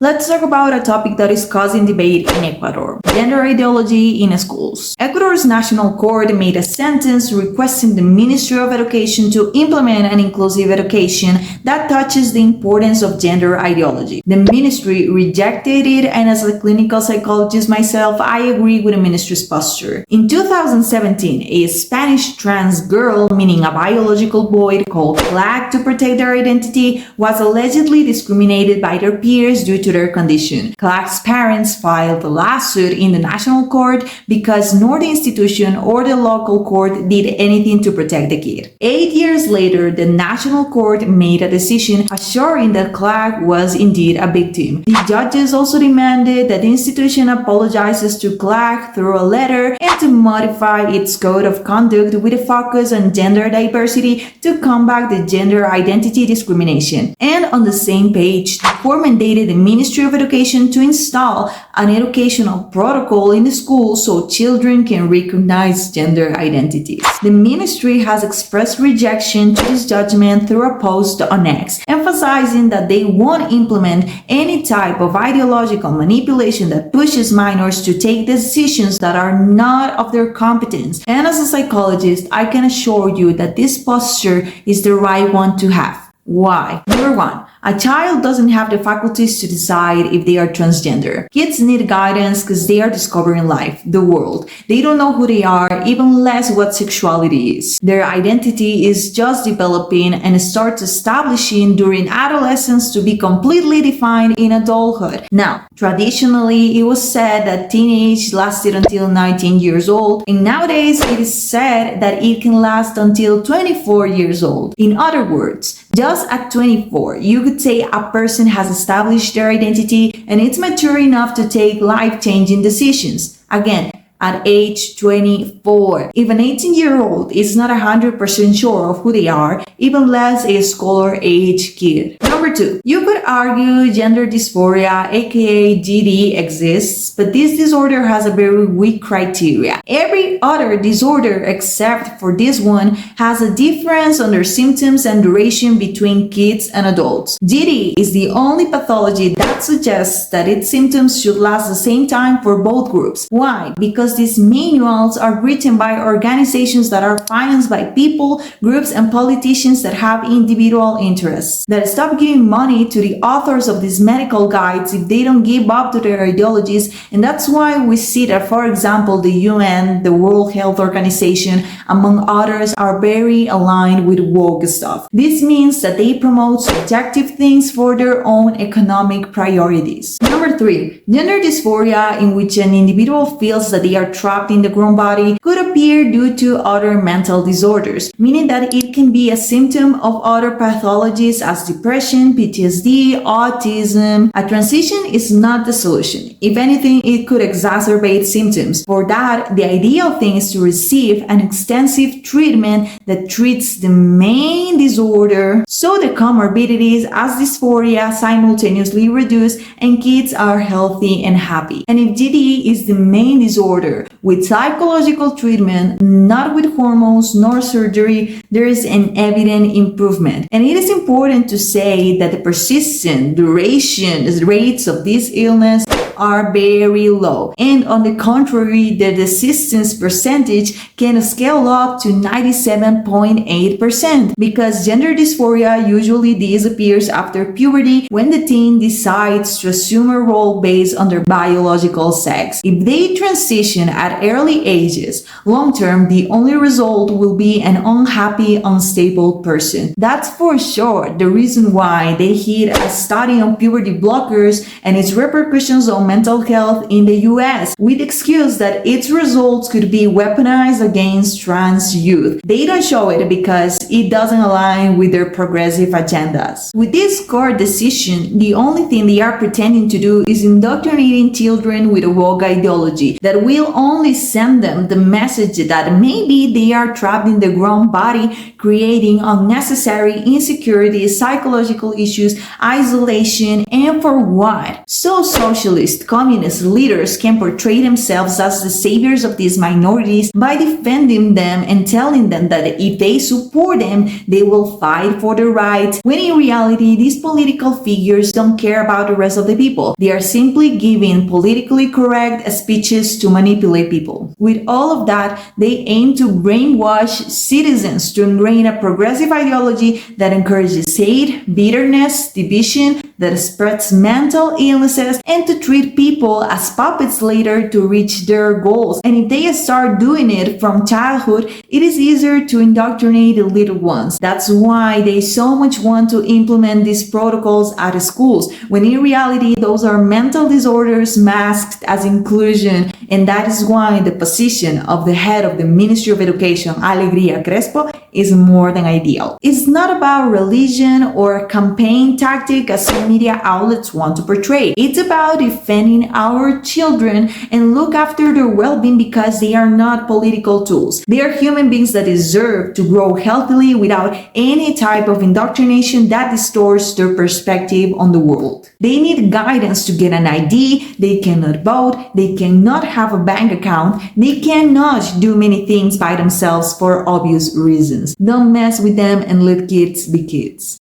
Let's talk about a topic that is causing debate in Ecuador: gender ideology in schools. Ecuador's National Court made a sentence requesting the Ministry of Education to implement an inclusive education that touches the importance of gender ideology. The ministry rejected it, and as a clinical psychologist myself, I agree with the ministry's posture. In 2017, a Spanish trans girl, meaning a biological boy, called Black to protect their identity, was allegedly discriminated by their peers due to their condition. Clark's parents filed a lawsuit in the national court because nor the institution or the local court did anything to protect the kid. 8 years later, the national court made a decision assuring that Clark was indeed a victim. The judges also demanded that the institution apologizes to Clark through a letter and to modify its code of conduct with a focus on gender diversity to combat the gender identity discrimination. And on the same page, the court mandated the Ministry of Education to install an educational protocol in the school so children can recognize gender identities. The ministry has expressed rejection to this judgment through a post on X, emphasizing that they won't implement any type of ideological manipulation that pushes minors to take decisions that are not of their competence. And as a psychologist, I can assure you that this posture is the right one to have. Why? Number one, a child doesn't have the faculties to decide if they are transgender. Kids need guidance because they are discovering life, the world. They don't know who they are, even less what sexuality is. Their identity is just developing and starts establishing during adolescence to be completely defined in adulthood. Now, traditionally, it was said that teenage lasted until 19 years old, and nowadays it is said that it can last until 24 years old. In other words, just at 24, you could say a person has established their identity and it's mature enough to take life-changing decisions. Again, at age 24. If an 18-year-old is not 100% sure of who they are, even less a scholar-age kid. Number two, you could argue gender dysphoria, aka GD, exists, but this disorder has a very weak criteria. Every other disorder except for this one has a difference on their symptoms and duration between kids and adults. GD is the only pathology that suggests that its symptoms should last the same time for both groups. Why? Because these manuals are written by organizations that are financed by people, groups, and politicians that have individual interests, that stop giving money to the authors of these medical guides if they don't give up to their ideologies. And that's why we see that, for example, the UN, the World Health Organization, among others, are very aligned with woke stuff. This means that they promote subjective things for their own economic priorities. Number three, gender dysphoria, in which an individual feels that they are trapped in the grown body, could appear due to other mental disorders, meaning that it can be a symptom of other pathologies as depression, PTSD, autism. A transition is not the solution. If anything, it could exacerbate symptoms. For that, the ideal thing is to receive an extensive treatment that treats the main disorder so the comorbidities as dysphoria simultaneously reduce and kids are healthy and happy. And if GD is the main disorder, with psychological treatment, not with hormones nor surgery, there is an evident improvement. And it is important to say that the persistent duration rates of this illness are very low. And on the contrary, the desistance percentage can scale up to 97.8% because gender dysphoria usually disappears after puberty when the teen decides to assume a role based on their biological sex. If they transition at early ages, long-term, the only result will be an unhappy, unstable person. That's for sure the reason why they hid a study on puberty blockers and its repercussions on mental health in the US, with the excuse that its results could be weaponized against trans youth. They don't show it because it doesn't align with their progressive agendas. With this court decision, the only thing they are pretending to do is indoctrinating children with a woke ideology that will only only send them the message that maybe they are trapped in the wrong body, creating unnecessary insecurities, psychological issues, isolation, and for what? So socialist, communist leaders can portray themselves as the saviors of these minorities by defending them and telling them that if they support them, they will fight for their rights, when in reality, these political figures don't care about the rest of the people. They are simply giving politically correct speeches to manipulate people. With all of that, they aim to brainwash citizens to ingrain a progressive ideology that encourages hate, bitterness, division, that spreads mental illnesses, and to treat people as puppets later to reach their goals. And if they start doing it from childhood, it is easier to indoctrinate the little ones. That's why they so much want to implement these protocols at schools, when in reality those are mental disorders masked as inclusion. And that is why the position of the head of the Ministry of Education, Alegría Crespo, is more than ideal. It's not about religion or campaign tactic as some media outlets want to portray. It's about defending our children and look after their well-being, because they are not political tools. They are human beings that deserve to grow healthily without any type of indoctrination that distorts their perspective on the world. They need guidance to get an ID, they cannot vote, they cannot have a bank account, they cannot do many things by themselves for obvious reasons. Don't mess with them and let kids be kids.